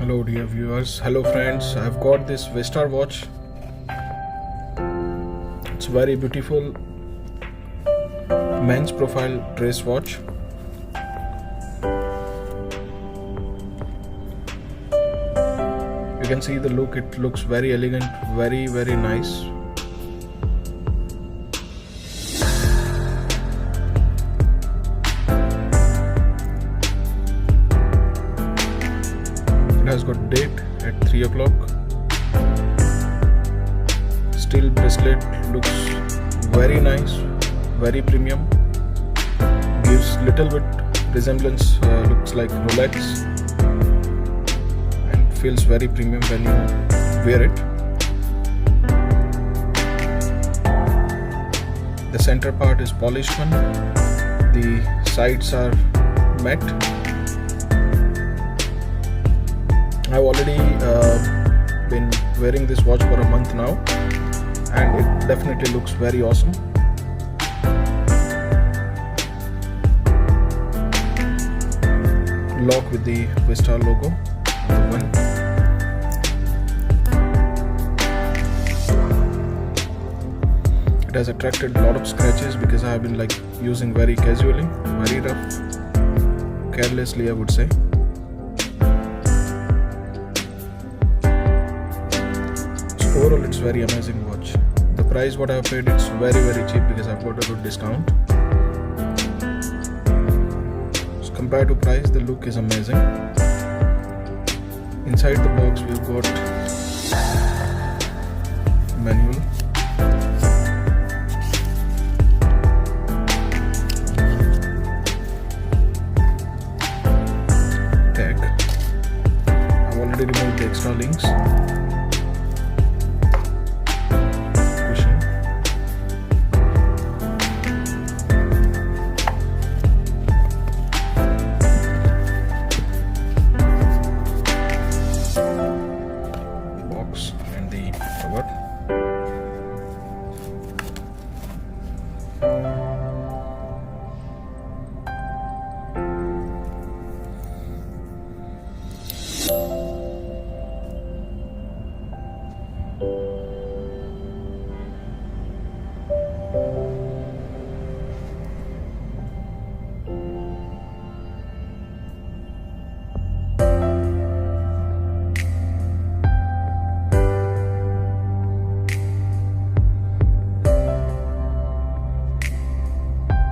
Hello dear viewers, hello friends. I've got this Westar watch. It's very beautiful men's profile trace watch. You can see the look, it looks very elegant, very nice. It has got date at 3 o'clock. Steel bracelet looks very nice, very premium. Gives little bit resemblance, looks like Rolex, and feels very premium when you wear it. The center part is polished one. The sides are matte. I've already been wearing this watch for a month now, and it definitely looks very awesome. Lock with the Westar logo. One. It has attracted a lot of scratches because I have been using very casually, very rough, carelessly I would say. Overall, it's very amazing watch. The price what I have paid, it's very cheap because I've got a good discount. So compared to price, the look is amazing. Inside the box, we've got manual. Tag. I've already removed the extra links.